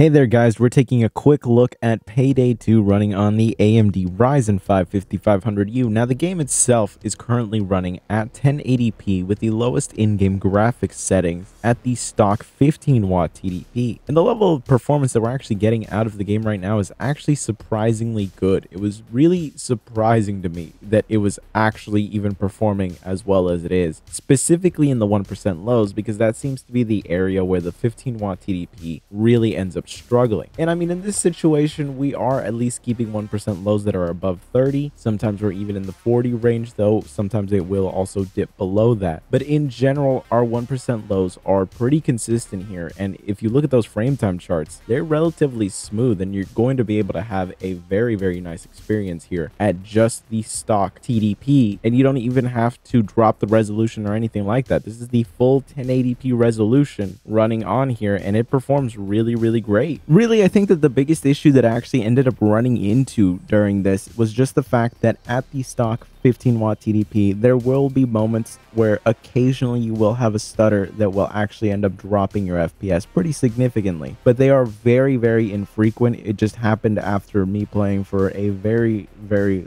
Hey there guys, we're taking a quick look at Payday 2 running on the AMD Ryzen 5 5500U. Now the game itself is currently running at 1080p with the lowest in-game graphics settings at the stock 15-watt TDP. And the level of performance that we're actually getting out of the game right now is actually surprisingly good. It was really surprising to me that it was actually even performing as well as it is, specifically in the 1% lows, because that seems to be the area where the 15-watt TDP really ends up struggling. And I mean, in this situation, we are at least keeping 1% lows that are above 30. Sometimes we're even in the 40 range, though sometimes it will also dip below that. But in general, our 1% lows are pretty consistent here. And if you look at those frame time charts, they're relatively smooth, and you're going to be able to have a very nice experience here at just the stock TDP. And you don't even have to drop the resolution or anything like that. This is the full 1080p resolution running on here, and it performs really great. Really, I think that the biggest issue that I actually ended up running into during this was just the fact that at the stock 15-watt TDP, there will be moments where occasionally you will have a stutter that will actually end up dropping your FPS pretty significantly. But they are very infrequent. It just happened after me playing for a very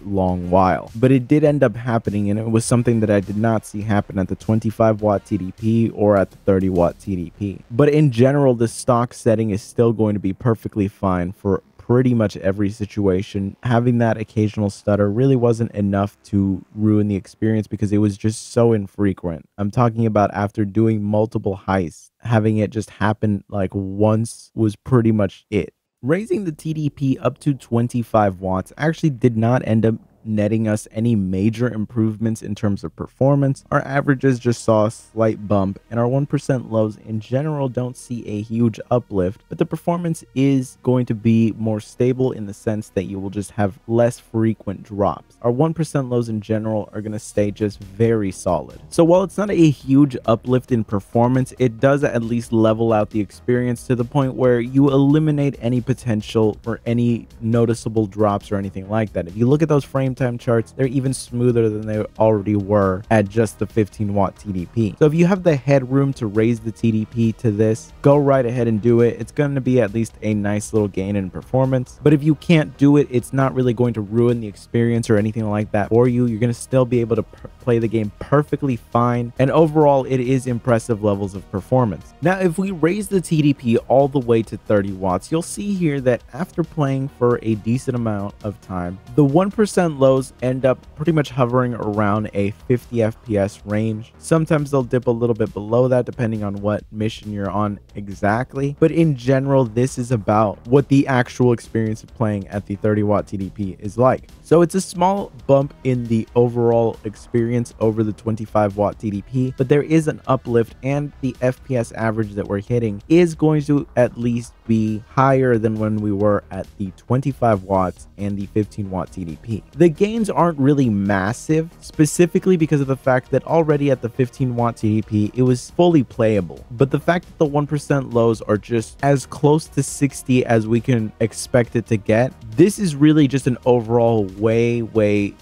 long while. But it did end up happening, and it was something that I did not see happen at the 25-watt TDP or at the 30-watt TDP. But in general, the stock setting is still going to be perfectly fine for pretty much every situation. Having that occasional stutter really wasn't enough to ruin the experience because it was just so infrequent. I'm talking about after doing multiple heists, having it just happen like once was pretty much it. Raising the TDP up to 25 watts actually did not end up netting us any major improvements in terms of performance. Our averages just saw a slight bump, and our 1% lows in general don't see a huge uplift, but the performance is going to be more stable in the sense that you will just have less frequent drops. Our 1% lows in general are going to stay just very solid. So while it's not a huge uplift in performance, it does at least level out the experience to the point where you eliminate any potential for any noticeable drops or anything like that. If you look at those frame time charts, they're even smoother than they already were at just the 15-watt TDP. So if you have the headroom to raise the TDP to this, go right ahead and do it. It's going to be at least a nice little gain in performance. But if you can't do it, it's not really going to ruin the experience or anything like that for you. You're going to still be able to play the game perfectly fine. And overall, it is impressive levels of performance. Now, if we raise the TDP all the way to 30 watts, you'll see here that after playing for a decent amount of time, the 1% lows end up pretty much hovering around a 50 FPS range. Sometimes they'll dip a little bit below that depending on what mission you're on exactly. But in general, this is about what the actual experience of playing at the 30-watt TDP is like. So it's a small bump in the overall experience over the 25-watt TDP, but there is an uplift, and the FPS average that we're hitting is going to at least be higher than when we were at the 25 watts and the 15-watt TDP. The gains aren't really massive, specifically because of the fact that already at the 15-watt TDP, it was fully playable. But the fact that the 1% lows are just as close to 60 as we can expect it to get, this is really just an overall way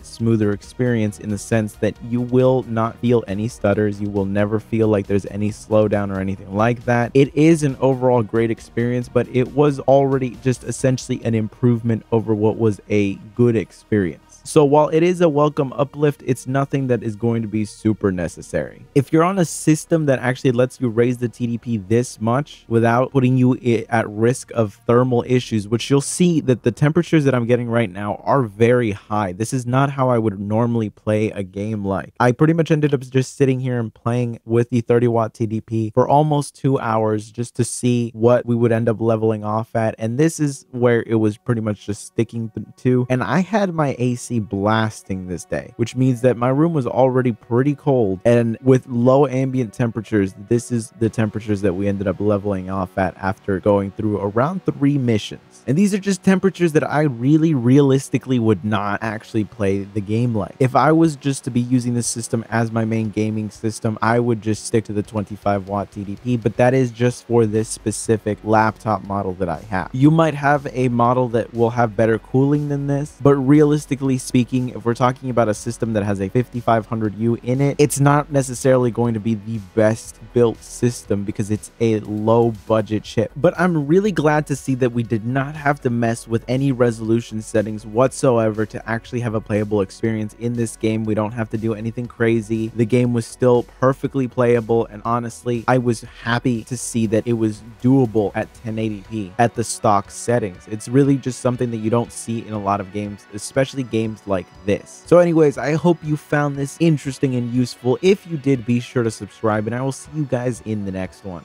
smoother experience in the sense that you will not feel any stutters. You will never feel like there's any slowdown or anything like that. It is an overall great experience, but it was already just essentially an improvement over what was a good experience. So while it is a welcome uplift, it's nothing that is going to be super necessary. If you're on a system that actually lets you raise the TDP this much without putting you at risk of thermal issues, which you'll see that the temperatures that I'm getting right now are very high. This is not how I would normally play a game like. I pretty much ended up just sitting here and playing with the 30-watt TDP for almost 2 hours just to see what we would end up leveling off at. And this is where it was pretty much just sticking to. And I had my AC blasting this day, which means that my room was already pretty cold, and with low ambient temperatures, this is the temperatures that we ended up leveling off at after going through around 3 missions. And these are just temperatures that that I really realistically would not actually play the game like. If I was just to be using this system as my main gaming system, I would just stick to the 25-watt TDP, but that is just for this specific laptop model that I have. You might have a model that will have better cooling than this, but realistically speaking, if we're talking about a system that has a 5500U in it, it's not necessarily going to be the best built system because it's a low budget chip. But I'm really glad to see that we did not have to mess with any resolution settings whatsoever to actually have a playable experience in this game. We don't have to do anything crazy. The game was still perfectly playable, and honestly, I was happy to see that it was doable at 1080p at the stock settings. It's really just something that you don't see in a lot of games, especially games like this. So anyways, I hope you found this interesting and useful. If you did, be sure to subscribe, and I will see you guys in the next one.